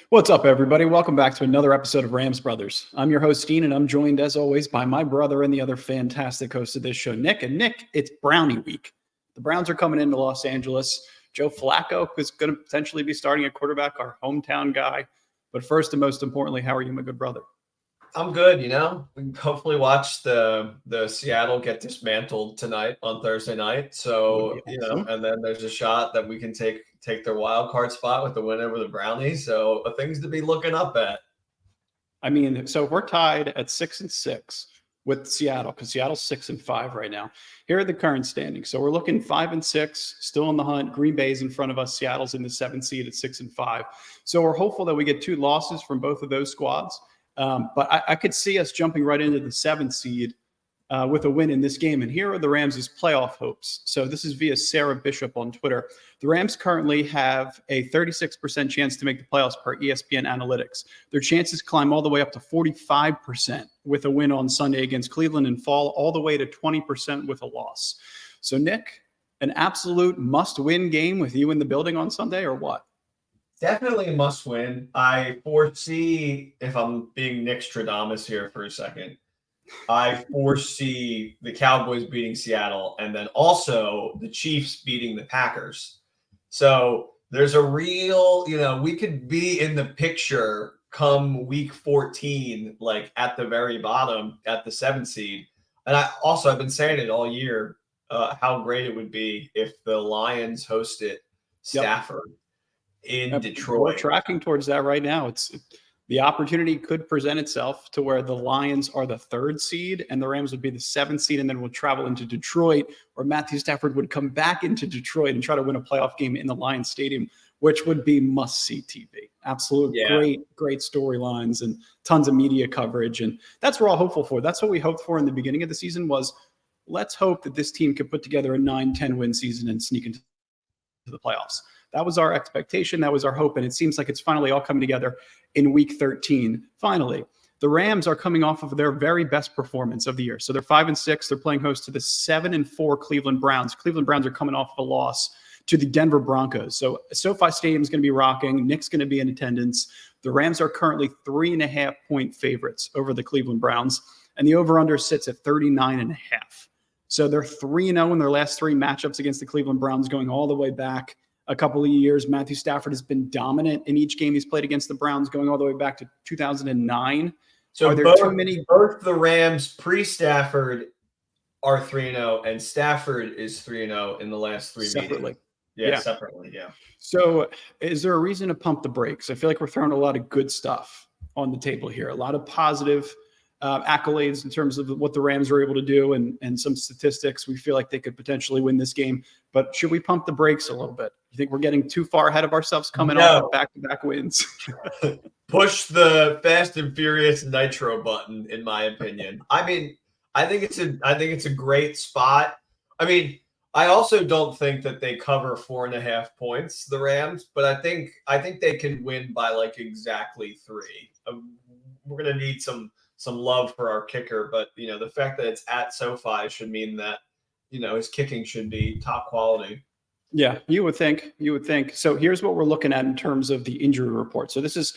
What's up, everybody? Welcome back to another episode of Rams Brothers. I'm your host, Dean, and I'm joined, as always, by my brother and the other fantastic host of this show, Nick. And Nick, it's Brownie week. The Browns are coming into Los Angeles. Joe Flacco is going to potentially be starting at quarterback, our hometown guy. But first and most importantly, how are you, my good brother? I'm good, We can hopefully watch the Seattle get dismantled tonight on Thursday night. So, Awesome. and then there's a shot that we can take their wild card spot with the win over the Brownies. So things to be looking up at. I mean, so we're tied at 6-6 with Seattle, because Seattle's 6-5 right now. Here are the current standings. So we're looking 5-6, still in the hunt. Green Bay's in front of us. Seattle's in the 7th seed at 6-5. So we're hopeful that we get 2 losses from both of those squads. But I could see us jumping right into the 7th seed with a win in this game. And here are the Rams' playoff hopes. So this is via Sarah Bishop on Twitter. The Rams currently have a 36% chance to make the playoffs per ESPN Analytics. Their chances climb all the way up to 45% with a win on Sunday against Cleveland and fall all the way to 20% with a loss. So, Nick, an absolute must-win game with you in the building on Sunday, or what? Definitely a must win. I foresee, if I'm being Nick Stradamus here for a second, I foresee the Cowboys beating Seattle and then also the Chiefs beating the Packers. So there's a real, we could be in the picture come week 14, like at the very bottom at the 7th seed. And I've been saying it all year, how great it would be if the Lions hosted Stafford in Detroit. We're tracking towards that right now. The opportunity could present itself to where the Lions are the 3rd seed and the Rams would be the 7th seed, and then we'll travel into Detroit, or Matthew Stafford would come back into Detroit and try to win a playoff game in the Lions Stadium, which would be must-see TV. Absolute great storylines and tons of media coverage, and that's what we're all hopeful for. That's what we hoped for in the beginning of the season was, let's hope that this team could put together a 9-10 win season and sneak into the playoffs. That was our expectation. That was our hope. And it seems like it's finally all coming together in week 13. Finally, the Rams are coming off of their very best performance of the year. So they're 5-6. They're playing host to the 7-4 Cleveland Browns. Cleveland Browns are coming off of a loss to the Denver Broncos. So SoFi Stadium is going to be rocking. Nick's going to be in attendance. The Rams are currently 3.5-point favorites over the Cleveland Browns. And the over-under sits at 39.5. So they're 3-0 in their last 3 matchups against the Cleveland Browns, going all the way back a couple of years. Matthew Stafford has been dominant in each game he's played against the Browns, going all the way back to 2009. So both the Rams pre-Stafford are 3-0, and Stafford is 3-0 in the last 3 separately. Meetings. Separately. So is there a reason to pump the brakes? I feel like we're throwing a lot of good stuff on the table here, a lot of positive accolades in terms of what the Rams are able to do and some statistics. We feel like they could potentially win this game, but should we pump the brakes a little bit? You think we're getting too far ahead of ourselves coming off of back-to-back wins? Push the Fast and Furious Nitro button, in my opinion. I mean, I think it's a great spot. I mean, I also don't think that they cover 4.5 points, the Rams, but I think they can win by like exactly 3. We're gonna need some love for our kicker, but the fact that it's at SoFi should mean that his kicking should be top quality. Yeah, you would think. So here's what we're looking at in terms of the injury report. So it's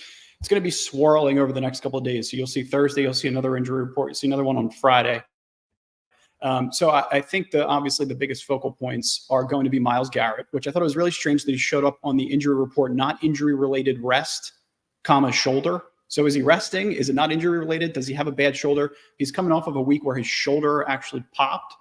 going to be swirling over the next couple of days. So you'll see Thursday, you'll see another injury report, you'll see another one on Friday. So I think obviously the biggest focal points are going to be Myles Garrett, which I thought it was really strange that he showed up on the injury report, not injury-related rest, shoulder. So is he resting? Is it not injury related? Does he have a bad shoulder? He's coming off of a week where his shoulder actually popped.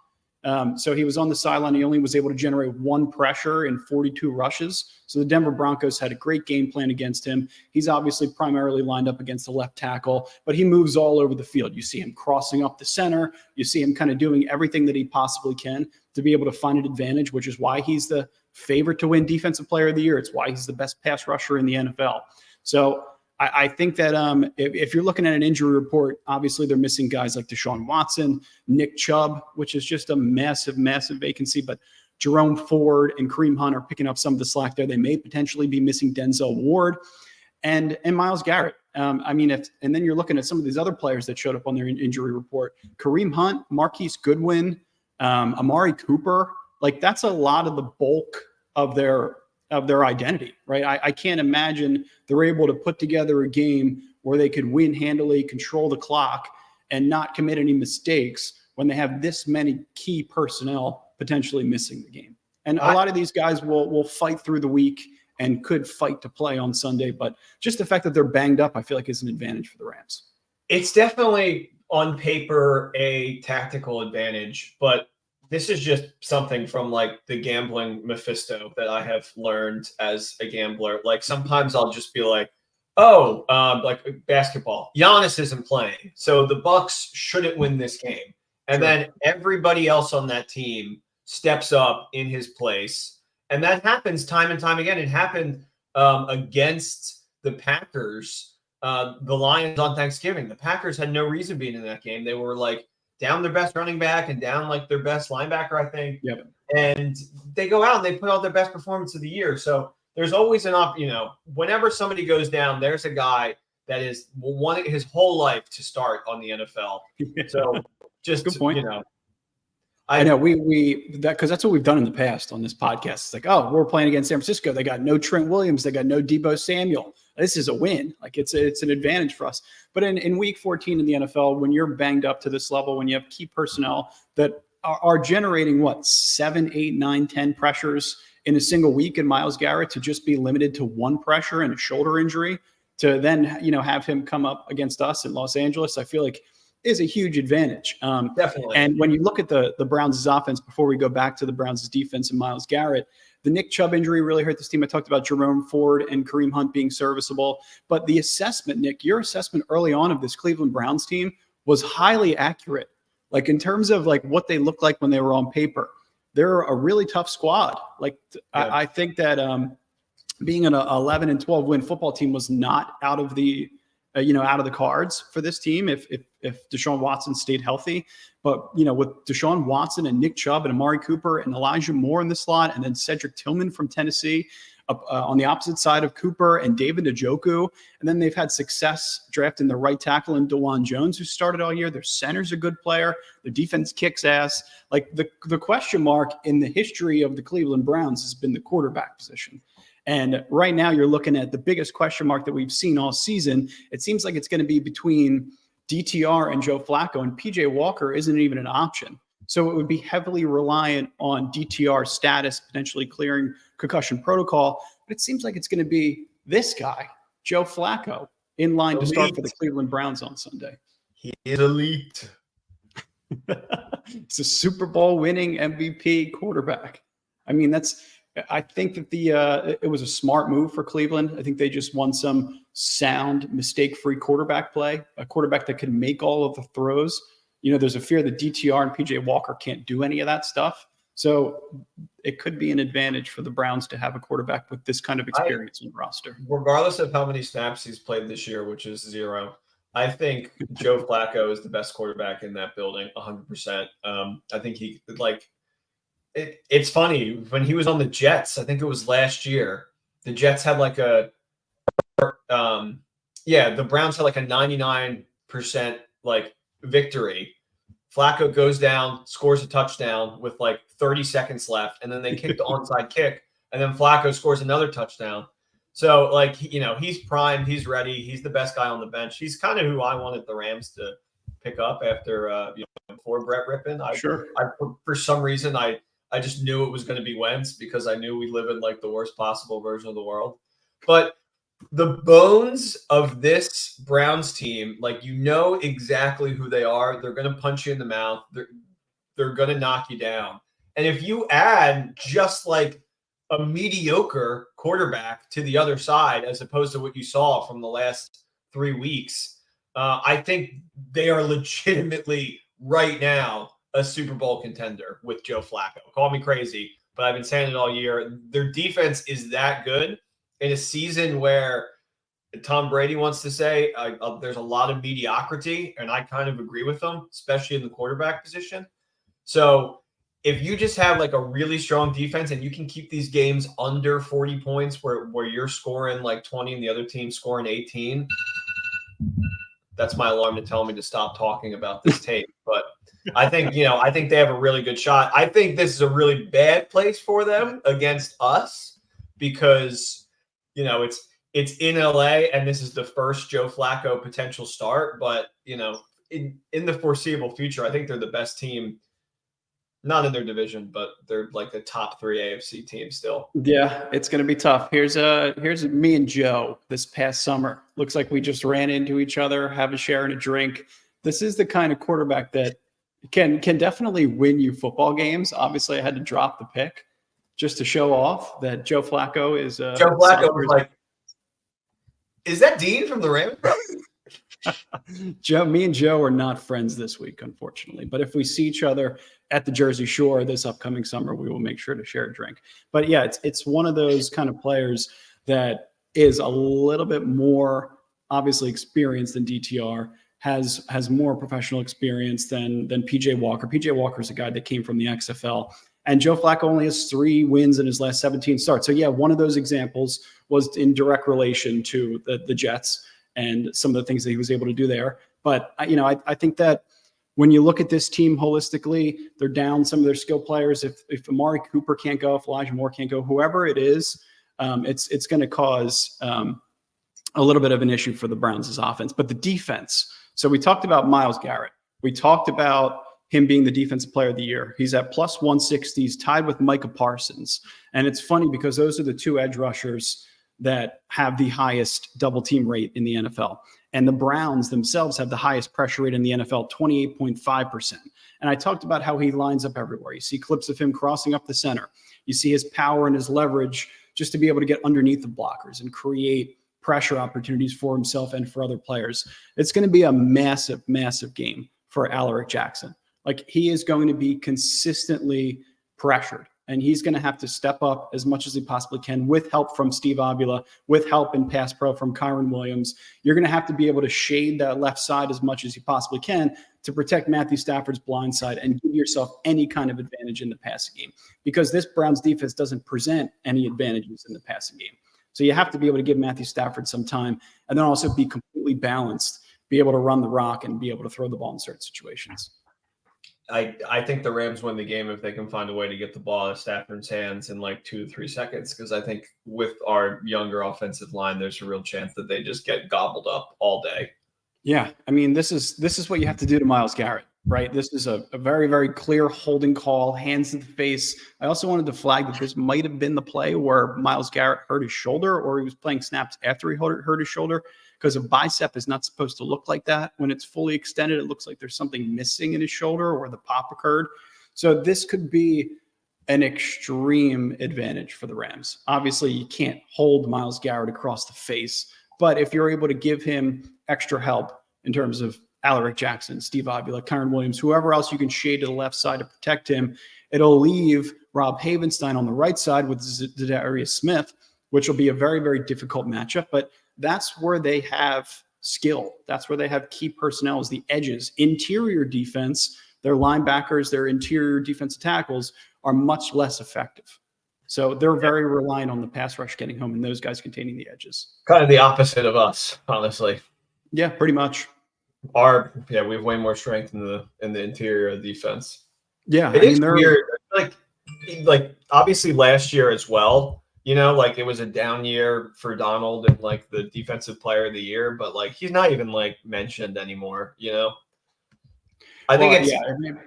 So he was on the sideline. He only was able to generate 1 pressure in 42 rushes. So the Denver Broncos had a great game plan against him. He's obviously primarily lined up against the left tackle, but he moves all over the field. You see him crossing up the center. You see him kind of doing everything that he possibly can to be able to find an advantage, which is why he's the favorite to win Defensive Player of the Year. It's why he's the best pass rusher in the NFL. So I think that if you're looking at an injury report, obviously they're missing guys like Deshaun Watson, Nick Chubb, which is just a massive, massive vacancy. But Jerome Ford and Kareem Hunt are picking up some of the slack there. They may potentially be missing Denzel Ward and Myles Garrett. And then you're looking at some of these other players that showed up on their injury report: Kareem Hunt, Marquise Goodwin, Amari Cooper. Like, that's a lot of the bulk of their of their identity, right? I can't imagine they're able to put together a game where they could win handily, control the clock, and not commit any mistakes when they have this many key personnel potentially missing the game. And a lot of these guys will fight through the week and could fight to play on Sunday. But just the fact that they're banged up, I feel like is an advantage for the Rams. It's definitely on paper a tactical advantage, but this is just something from like the gambling Mephisto that I have learned as a gambler. Like sometimes I'll just be like, oh, like basketball, Giannis isn't playing, so the Bucks shouldn't win this game. And then everybody else on that team steps up in his place. And that happens time and time again. It happened against the Packers, the Lions on Thanksgiving. The Packers had no reason being in that game. They were like down their best running back and down like their best linebacker, I think. Yep. And they go out and they put out their best performance of the year. So there's always whenever somebody goes down, there's a guy that is wanting his whole life to start on the NFL. So just, good point. I know because that's what we've done in the past on this podcast. It's like, oh, we're playing against San Francisco. They got no Trent Williams. They got no Deebo Samuel. This is a win. Like it's an advantage for us. But in week 14 in the NFL, when you're banged up to this level, when you have key personnel that are generating 7, 8, 9, 10 pressures in a single week, and Myles Garrett to just be limited to one pressure and a shoulder injury, to then have him come up against us in Los Angeles, I feel like is a huge advantage. Definitely. And when you look at the Browns' offense, before we go back to the Browns' defense and Myles Garrett, the Nick Chubb injury really hurt this team. I talked about Jerome Ford and Kareem Hunt being serviceable. But the assessment, Nick, your assessment early on of this Cleveland Browns team was highly accurate. Like in terms of like what they looked like when they were on paper. They're a really tough squad. Like I think that being an 11 and 12 win football team was not out of the cards for this team if Deshaun Watson stayed healthy. But, with Deshaun Watson and Nick Chubb and Amari Cooper and Elijah Moore in the slot, and then Cedric Tillman from Tennessee on the opposite side of Cooper and David Njoku. And then they've had success drafting the right tackle in DeJuan Jones, who started all year. Their center's a good player. Their defense kicks ass. Like the question mark in the history of the Cleveland Browns has been the quarterback position. And right now you're looking at the biggest question mark that we've seen all season. It seems like it's going to be between DTR and Joe Flacco, and PJ Walker isn't even an option. So it would be heavily reliant on DTR status, potentially clearing concussion protocol. But it seems like it's going to be this guy, Joe Flacco, in line to start for the Cleveland Browns on Sunday. He is elite. It's a Super Bowl winning MVP quarterback. I mean, I think that it was a smart move for Cleveland. I think they just won some sound, mistake-free quarterback play, a quarterback that can make all of the throws. There's a fear that DTR and PJ Walker can't do any of that stuff. So it could be an advantage for the Browns to have a quarterback with this kind of experience in the roster. Regardless of how many snaps he's played this year, which is 0, I think Joe Flacco is the best quarterback in that building, 100%. I think it's funny, when he was on the Jets, I think it was last year, the Jets had the Browns had like a 99% victory. Flacco goes down, scores a touchdown with 30 seconds left, and then they kick the onside kick, and then Flacco scores another touchdown. So he's primed, he's ready, he's the best guy on the bench. He's kind of who I wanted the Rams to pick up after before Brett Rippon. For some reason I just knew it was going to be Wentz, because I knew we live in the worst possible version of the world. But the bones of this Browns team, exactly who they are. They're going to punch you in the mouth. They're going to knock you down. And if you add just a mediocre quarterback to the other side, as opposed to what you saw from the last 3 weeks, I think they are legitimately right now a Super Bowl contender with Joe Flacco. Call me crazy, but I've been saying it all year. Their defense is that good in a season where Tom Brady wants to say there's a lot of mediocrity, and I kind of agree with them, especially in the quarterback position. So if you just have a really strong defense and you can keep these games under 40 points where you're scoring 20 and the other team scoring 18, that's my alarm to tell me to stop talking about this tape. But I think they have a really good shot. I think this is a really bad place for them against us, because, it's in LA and this is the first Joe Flacco potential start. But, in the foreseeable future, I think they're the best team, not in their division, but they're like the top 3 AFC teams still. Yeah, it's going to be tough. Here's me and Joe this past summer. Looks like we just ran into each other, have a share and a drink. This is the kind of quarterback that can definitely win you football games. Obviously, I had to drop the pick just to show off that Joe Flacco is Joe Flacco was like, is that Dean from the Rams? Me and Joe are not friends this week, unfortunately. But if we see each other at the Jersey Shore this upcoming summer, we will make sure to share a drink. But yeah, it's one of those kind of players that is a little bit more obviously experienced than DTR, has more professional experience than PJ Walker. PJ Walker is a guy that came from the XFL. And Joe Flacco only has 3 wins in his last 17 starts. So yeah, one of those examples was in direct relation to the Jets and some of the things that he was able to do there. But I think that when you look at this team holistically, they're down some of their skill players. If Amari Cooper can't go, if Elijah Moore can't go, whoever it is, it's going to cause a little bit of an issue for the Browns' offense. But the defense. So we talked about Myles Garrett. We talked about him being the defensive player of the year. He's at plus 160. He's tied with Micah Parsons. And it's funny because those are the 2 edge rushers that have the highest double team rate in the NFL. And the Browns themselves have the highest pressure rate in the NFL, 28.5%. And I talked about how he lines up everywhere. You see clips of him crossing up the center. You see his power and his leverage just to be able to get underneath the blockers and create pressure opportunities for himself and for other players. It's going to be a massive, massive game for Alaric Jackson. Like, he is going to be consistently pressured, and he's going to have to step up as much as he possibly can with help from Steve Avila, with help in pass pro from Kyren Williams. You're going to have to be able to shade that left side as much as you possibly can to protect Matthew Stafford's blind side and give yourself any kind of advantage in the passing game, because this Browns defense doesn't present any advantages in the passing game. So you have to be able to give Matthew Stafford some time and then also be completely balanced, be able to run the rock and be able to throw the ball in certain situations. I think the Rams win the game if they can find a way to get the ball out of Stafford's hands in like 2 to 3 seconds, because I think with our younger offensive line, there's a real chance that they just get gobbled up all day. Yeah, I mean, this is what you have to do to Myles Garrett, right? This is a very, very clear holding call, hands to the face. I also wanted to flag that this might have been the play where Myles Garrett hurt his shoulder, or he was playing snaps after he hurt his shoulder, because a bicep is not supposed to look like that. When it's fully extended, it looks like there's something missing in his shoulder or the pop occurred. So this could be an extreme advantage for the Rams. Obviously, you can't hold Myles Garrett across the face, but if you're able to give him extra help in terms of Alaric Jackson, Steve Avila, Kyren Williams, whoever else you can shade to the left side to protect him, it'll leave Rob Havenstein on the right side with ZaDarius Smith, which will be a very, very difficult matchup. But that's where they have skill. That's where they have key personnel, is the edges. Interior defense, their linebackers, their interior defensive tackles are much less effective. So they're very reliant on the pass rush getting home and those guys containing the edges. Kind of the opposite of us, honestly. Yeah, pretty much. We have way more strength in the interior defense. Yeah, it is weird. Like obviously last year as well. Like it was a down year for Donald and like the defensive player of the year, but like he's not even like mentioned anymore. I think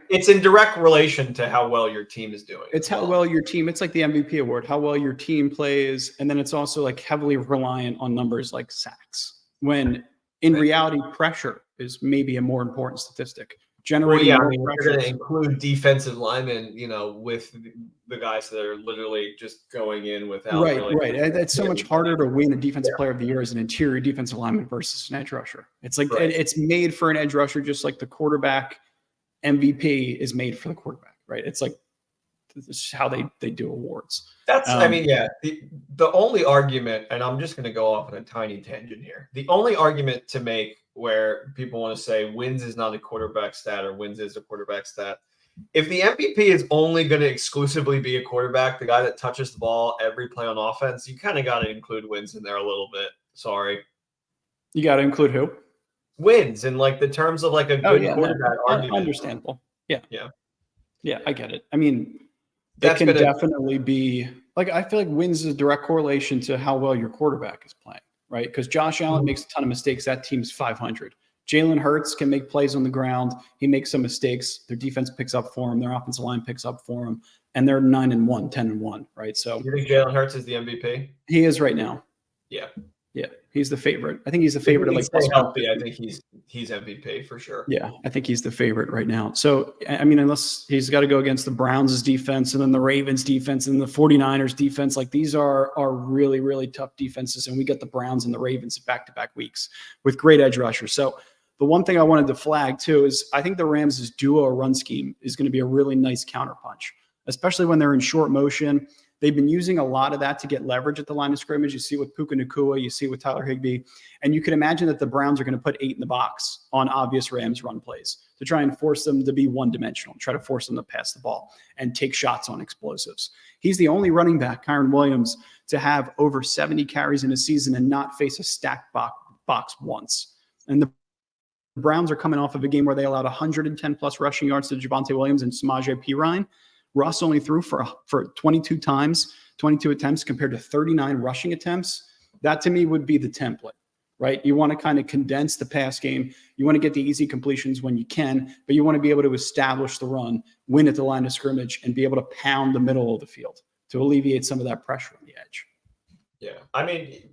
it's in direct relation to how well your team is doing. It's how well your team. It's like the MVP award, how well your team plays, and then it's also like heavily reliant on numbers like sacks. When in reality, pressure is maybe a more important statistic. Generating you're going to include defensive linemen, with the guys that are literally just going in without. Right. It's so much harder to win a defensive player of the year as an interior defensive lineman versus an edge rusher. It's like it's made for an edge rusher, just like the quarterback MVP is made for the quarterback, right? It's like this is how they do awards. That's the only argument, and I'm just going to go off on a tiny tangent here. The only argument to make where people want to say wins is not a quarterback stat or wins is a quarterback stat. If the MVP is only going to exclusively be a quarterback, the guy that touches the ball every play on offense, you kind of got to include wins in there a little bit. Sorry. You got to include who? Wins in like the terms of like a good quarterback argument. Understandable. Yeah. Yeah. Yeah, I get it. I mean, it can definitely be Like, I feel like wins is a direct correlation to how well your quarterback is playing, right? Because Josh Allen makes a ton of mistakes. That team's 500. Jalen Hurts can make plays on the ground. He makes some mistakes. Their defense picks up for him. Their offensive line picks up for him. And they're 9-1, 10-1, right? So You think Jalen Hurts is the MVP? he is right now. Yeah. Yeah, he's the favorite. I think he's the favorite at like stay healthy. I think he's MVP for sure. Yeah, I think he's the favorite right now. So, I mean, unless he's got to go against the Browns' defense and then the Ravens' defense and the 49ers' defense, like these are really, really tough defenses. And we got the Browns and the Ravens back-to-back weeks with great edge rushers. So the one thing I wanted to flag too is I think the Rams' duo run scheme is going to be a really nice counterpunch, especially when they're in short motion. They've been using a lot of that to get leverage at the line of scrimmage. You see with Puka Nacua, you see with Tyler Higbee, and you can imagine that the Browns are going to put 8 in the box on obvious Rams run plays to try and force them to be one-dimensional, try to force them to pass the ball and take shots on explosives. He's the only running back, Kyren Williams, to have over 70 carries in a season and not face a stacked box once. And the Browns are coming off of a game where they allowed 110-plus rushing yards to Javonte Williams and Samaje Perine. Russ only threw for 22 times, 22 attempts compared to 39 rushing attempts. That to me would be the template, right? You want to kind of condense the pass game. You want to get the easy completions when you can, but you want to be able to establish the run, win at the line of scrimmage, and be able to pound the middle of the field to alleviate some of that pressure on the edge. Yeah. I mean,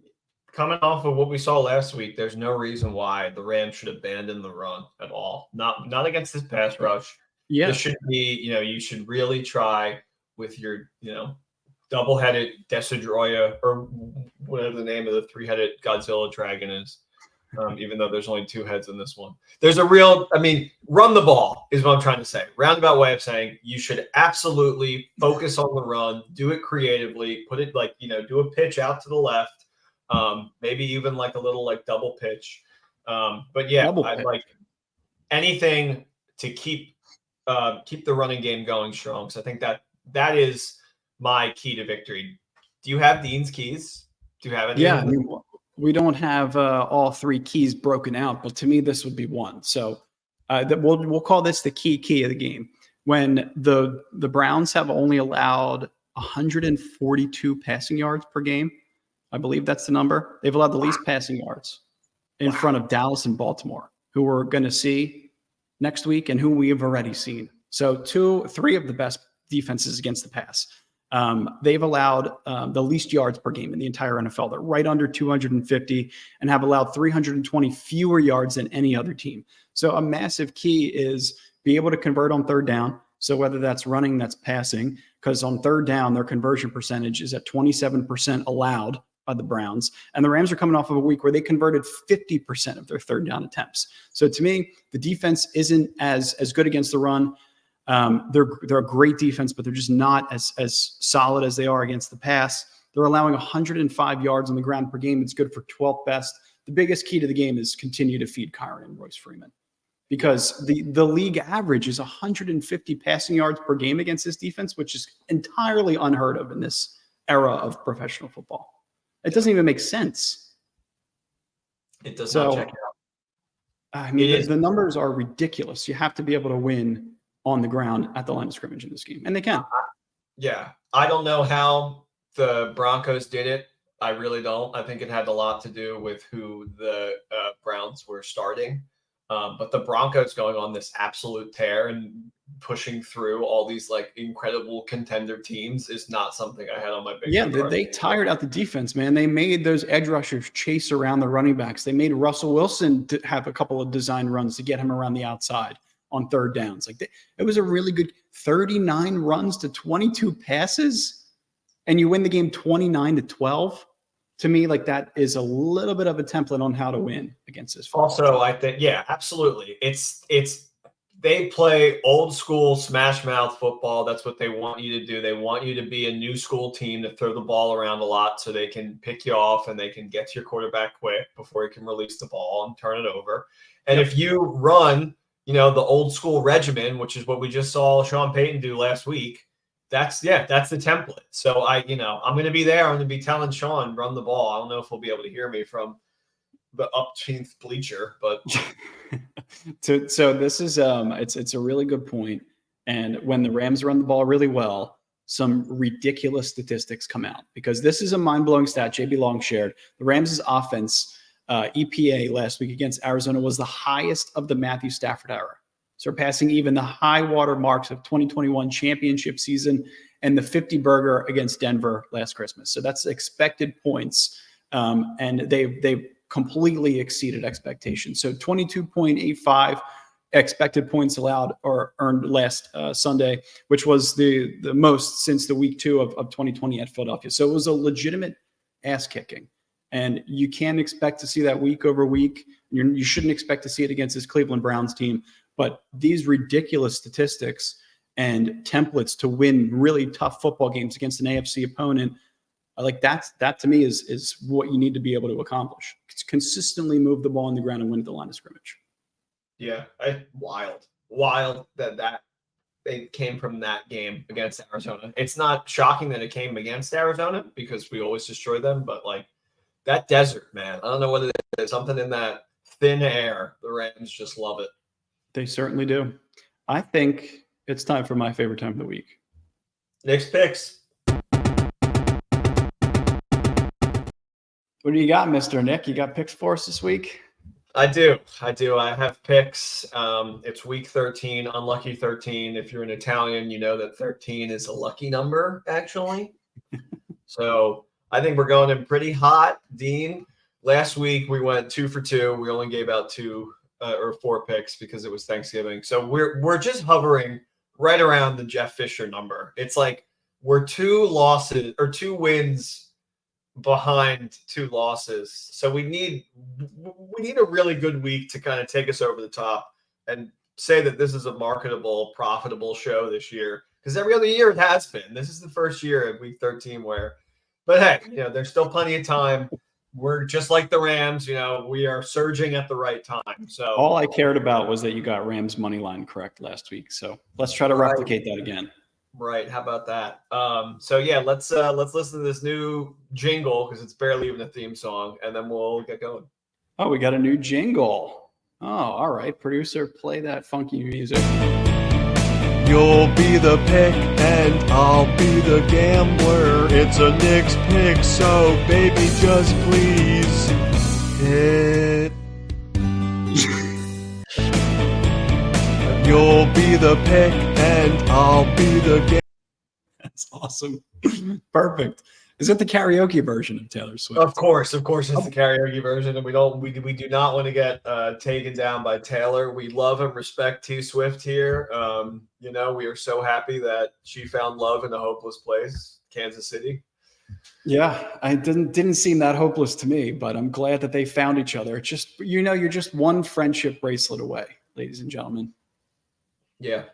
coming off of what we saw last week, there's no reason why the Rams should abandon the run at all. Not against this pass rush. Yeah. This should be, you should really try with your, double-headed Desidroya or whatever the name of the 3-headed Godzilla dragon is, even though there's only 2 heads in this one. There's run the ball is what I'm trying to say. Roundabout way of saying you should absolutely focus on the run, do it creatively, put it do a pitch out to the left, maybe even like a little double pitch. But yeah, I'd like anything to keep the running game going strong. So I think that is my key to victory. Do you have Dean's keys? Do you have any? Yeah, we don't have all 3 keys broken out, but to me, this would be one. So we'll call this the key of the game. When the Browns have only allowed 142 passing yards per game, I believe that's the number. They've allowed the least passing yards in front of Dallas and Baltimore, who we're going to see next week and who we have already seen. So 3 of the best defenses against the pass. They've allowed the least yards per game in the entire NFL. They're right under 250 and have allowed 320 fewer yards than any other team. So a massive key is be able to convert on third down. So whether that's running, that's passing, because on third down, their conversion percentage is at 27% allowed by the Browns. And the Rams are coming off of a week where they converted 50% of their third down attempts. So to me, the defense isn't as good against the run. They're a great defense, but they're just not as solid as they are against the pass. They're allowing 105 yards on the ground per game. It's good for 12th best. The biggest key to the game is continue to feed Kyren and Royce Freeman, because the league average is 150 passing yards per game against this defense, which is entirely unheard of in this era of professional football. It doesn't even make sense. It does not check out. I mean, the numbers are ridiculous. You have to be able to win on the ground at the line of scrimmage in this game, and they can. Yeah. I don't know how the Broncos did it. I really don't. I think it had a lot to do with who the Browns were starting. But the Broncos going on this absolute tear and pushing through all these incredible contender teams is not something I had on my big. Yeah, they tired out the defense, man. They made those edge rushers chase around the running backs. They made Russell Wilson to have a couple of design runs to get him around the outside on third downs. It was a really good 39 runs to 22 passes, and you win the game 29-12. To me, that is a little bit of a template on how to win against this. Also, I think, yeah, absolutely. They play old school smash mouth football. That's what they want you to do. They want you to be a new school team to throw the ball around a lot so they can pick you off and they can get to your quarterback quick before he can release the ball and turn it over. And if you run, the old school regimen, which is what we just saw Sean Payton do last week, that's the template. So I'm going to be there. I'm going to be telling Sean, run the ball. I don't know if he'll be able to hear me from the upteenth bleacher, but so this is it's a really good point. And when the Rams run the ball really well, some ridiculous statistics come out, because this is a mind-blowing stat JB Long shared. The Rams' offense EPA last week against Arizona was the highest of the Matthew Stafford era, surpassing even the high water marks of 2021 championship season and the 50 burger against Denver last Christmas. So that's expected points, and they've completely exceeded expectations. So 22.85 expected points allowed or earned last Sunday, which was the most since the week 2 of 2020 at Philadelphia. So it was a legitimate ass kicking, and you can't expect to see that week over week. You shouldn't expect to see it against this Cleveland Browns team, but these ridiculous statistics and templates to win really tough football games against an AFC opponent, like that to me is what you need to be able to accomplish. It's consistently move the ball on the ground and win at the line of scrimmage. Yeah, wild that it came from that game against Arizona. It's not shocking that it came against Arizona because we always destroy them, but like that desert, man, I don't know what it is. Something in that thin air. The Rams just love it. They certainly do. I think it's time for my favorite time of the week. Nick's picks. What do you got, Mr. Nick? You got picks for us this week? I do. I have picks. It's week 13, unlucky 13. If you're an Italian, you know that 13 is a lucky number, actually. So I think we're going in pretty hot, Dean. Last week we went 2 for 2. We only gave out 2 or 4 picks because it was Thanksgiving. So we're just hovering right around the Jeff Fisher number. It's like we're 2 wins behind 2 losses. So we need a really good week to kind of take us over the top and say that this is a marketable, profitable show this year. Because every other year it has been. This is the first year of week 13 but hey, there's still plenty of time. We're just like the Rams, we are surging at the right time. So all I cared about was that you got Rams money line correct last week. So let's try to replicate that again. Right. How about that? So yeah, let's listen to this new jingle because it's barely even a theme song, and then we'll get going. Oh, we got a new jingle. Oh, all right. Producer, play that funky music. You'll be the pick and I'll be the gambler. It's a Knicks pick, so baby, just please hit. You'll be the pick and I'll be the gambler. That's awesome. Perfect. Is it the karaoke version of Taylor Swift? Of course, it's the karaoke version, and we do not want to get taken down by Taylor. We love and respect T Swift here. We are so happy that she found love in a hopeless place, Kansas City. Yeah, I didn't seem that hopeless to me, but I'm glad that they found each other. It's just you're just one friendship bracelet away, ladies and gentlemen. Yeah,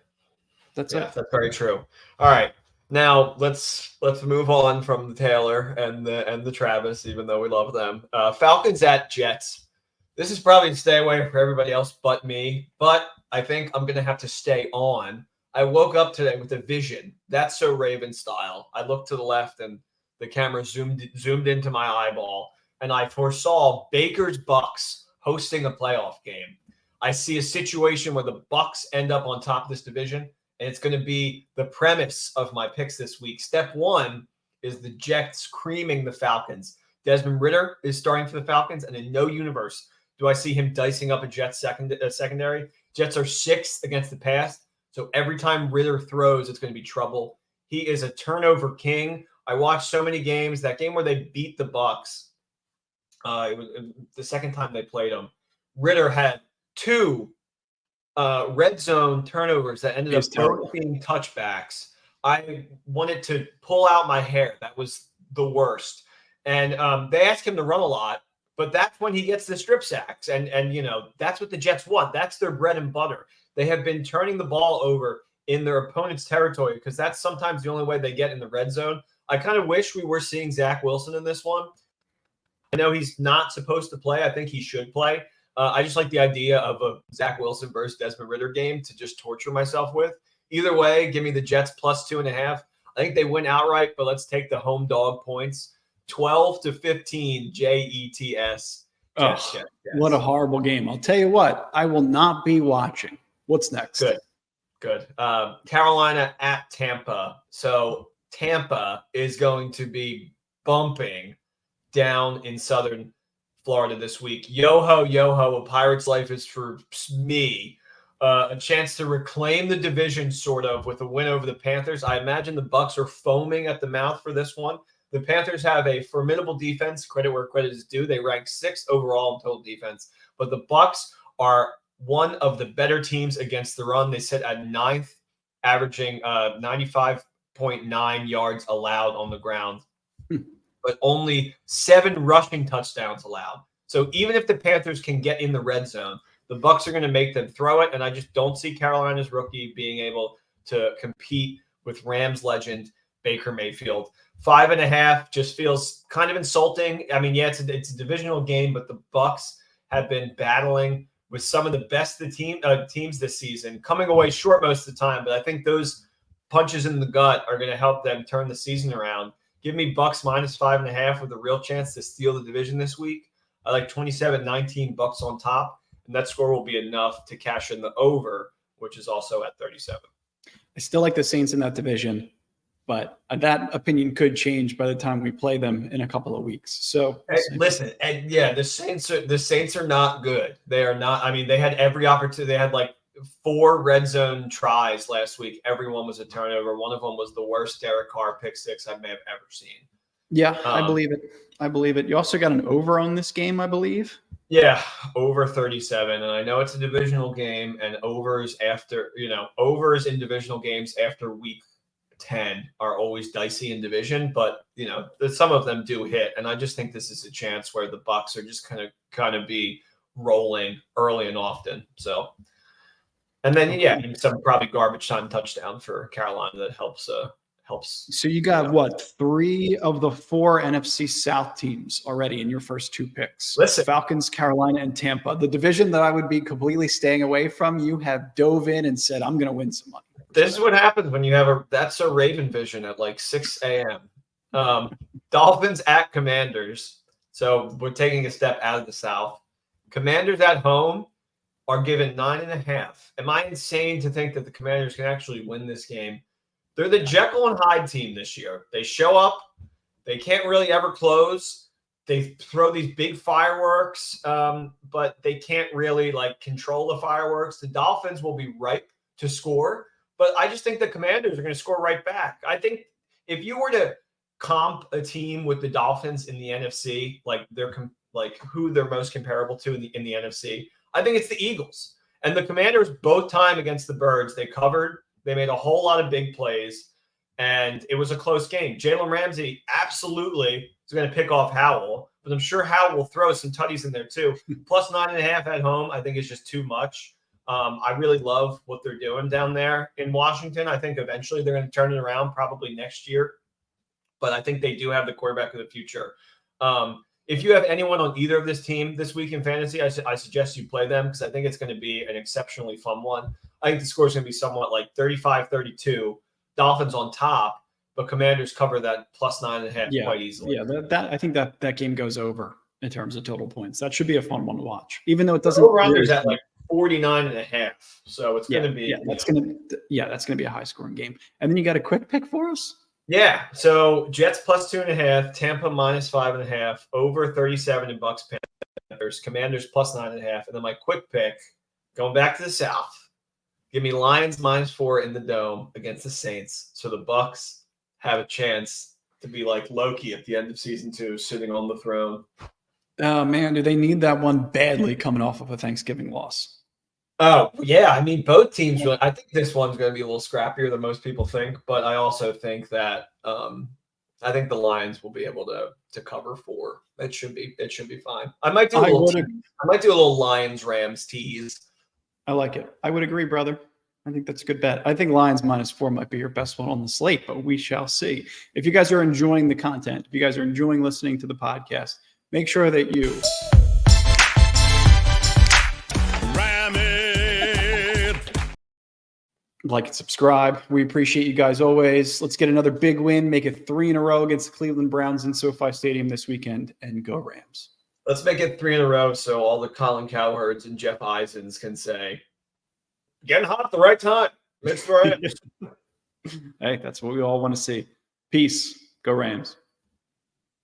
that's it. That's very true. All right. Now let's move on from the Taylor and the Travis, even though we love them. Falcons at Jets. This is probably to stay away for everybody else but me, but I think I'm gonna have to stay on. I woke up today with a vision. That's so Raven style. I looked to the left and the camera zoomed into my eyeball, and I foresaw Baker's Bucks hosting a playoff game. I see a situation where the Bucks end up on top of this division. And it's going to be the premise of my picks this week. Step 1 is the Jets creaming the Falcons. Desmond Ridder is starting for the Falcons, and in no universe do I see him dicing up a Jets secondary. Jets are 6th against the pass, so every time Ridder throws, it's going to be trouble. He is a turnover king. I watched so many games. That game where they beat the Bucks, it was the second time they played them. Ridder had 2 red zone turnovers that ended up both being touchbacks. I wanted to pull out my hair. That was the worst. And they asked him to run a lot, but that's when he gets the strip sacks. And that's what the Jets want. That's their bread and butter. They have been turning the ball over in their opponent's territory because that's sometimes the only way they get in the red zone. I kind of wish we were seeing Zach Wilson in this one. I know he's not supposed to play. I think he should play. I just like the idea of a Zach Wilson versus Desmond Ridder game to just torture myself with. Either way, give me the Jets plus 2.5. I think they win outright, but let's take the home dog points. 12-15 Jets. Jets. What a horrible game. I'll tell you what, I will not be watching. What's next? Good. Carolina at Tampa. So Tampa is going to be bumping down in southern Florida this week. Yo-ho, yo-ho, a Pirate's life is for me. A chance to reclaim the division, sort of, with a win over the Panthers. I imagine the Bucs are foaming at the mouth for this one. The Panthers have a formidable defense, credit where credit is due. They rank 6th overall in total defense. But the Bucs are one of the better teams against the run. They sit at 9th, averaging 95.9 yards allowed on the ground, but only 7 rushing touchdowns allowed. So even if the Panthers can get in the red zone, the Bucs are going to make them throw it, and I just don't see Carolina's rookie being able to compete with Rams legend Baker Mayfield. 5.5 just feels kind of insulting. I mean, yeah, it's a divisional game, but the Bucs have been battling with some of the best teams this season, coming away short most of the time. But I think those punches in the gut are going to help them turn the season around. Give me Bucs minus 5.5 with a real chance to steal the division this week. I like 27-19 Bucs on top, and that score will be enough to cash in the over, which is also at 37. I still like the Saints in that division, but that opinion could change by the time we play them in a couple of weeks. So listen, and yeah, the Saints are not good. They are not. I mean, they had every opportunity. They had like 4 red zone tries last week. Everyone was a turnover. One of them was the worst Derek Carr pick six I may have ever seen. Yeah, I believe it. I believe it. You also got an over on this game, I believe. Yeah, over 37. And I know it's a divisional game, and overs in divisional games after week 10 are always dicey in division, but some of them do hit. And I just think this is a chance where the Bucs are just kind of be rolling early and often. So, and then some probably garbage time touchdown for Carolina that helps. So you got what, 3 of the 4 NFC South teams already in your first 2 picks? Listen, Falcons, Carolina, and Tampa. The division that I would be completely staying away from. You have dove in and said, "I'm going to win some money." This is what happens when you have that's a Raven vision at like 6 a.m. Dolphins at Commanders. So we're taking a step out of the South. Commanders at home are given 9.5. Am I insane to think that the Commanders can actually win this game? They're the Jekyll and Hyde team this year. They show up. They can't really ever close. They throw these big fireworks, but they can't really control the fireworks. The Dolphins will be ripe to score. But I just think the Commanders are going to score right back. I think if you were to comp a team with the Dolphins in the NFC, who they're most comparable to in the NFC, I think it's the Eagles. And the Commanders, both time against the Birds, they covered. They made a whole lot of big plays, and it was a close game. Jalen Ramsey absolutely is going to pick off Howell, but I'm sure Howell will throw some tutties in there too. Plus 9.5 at home, I think is just too much. I really love what they're doing down there in Washington. I think eventually they're going to turn it around, probably next year. But I think they do have the quarterback of the future. If you have anyone on either of this team this week in fantasy, I suggest you play them because I think it's going to be an exceptionally fun one. I think the score is going to be somewhat like 35-32, Dolphins on top, but Commanders cover that plus 9.5 quite easily. Yeah, I think that game goes over in terms of total points. That should be a fun one to watch, even though it doesn't. Over-under's at 49.5, so it's going to be. That's going to be a high-scoring game. And then you got a quick pick for us. Yeah, so Jets plus 2.5, Tampa minus 5.5, over 37 in Bucs Panthers, Commanders plus 9.5, and then my quick pick, going back to the South, give me Lions minus 4 in the Dome against the Saints, so the Bucs have a chance to be like Loki at the end of season 2, sitting on the throne. Oh man, do they need that one badly coming off of a Thanksgiving loss? Oh, yeah. I mean, both teams really, I think this one's going to be a little scrappier than most people think, but I also think that I think the Lions will be able to cover 4. It should be fine. I might do a little Lions Rams tease. I like it. I would agree, brother. I think that's a good bet. I think Lions minus 4 might be your best one on the slate, but we shall see. If you guys are enjoying the content, if you guys are enjoying listening to the podcast, make sure that you like and subscribe. We appreciate you guys always. Let's get another big win. Make it 3 in a row against the Cleveland Browns in SoFi Stadium this weekend, and go Rams. Let's make it 3 in a row so all the Colin Cowherds and Jeff Eisens can say, getting hot at the right time. Mixed Rams. Hey, that's what we all want to see. Peace. Go Rams.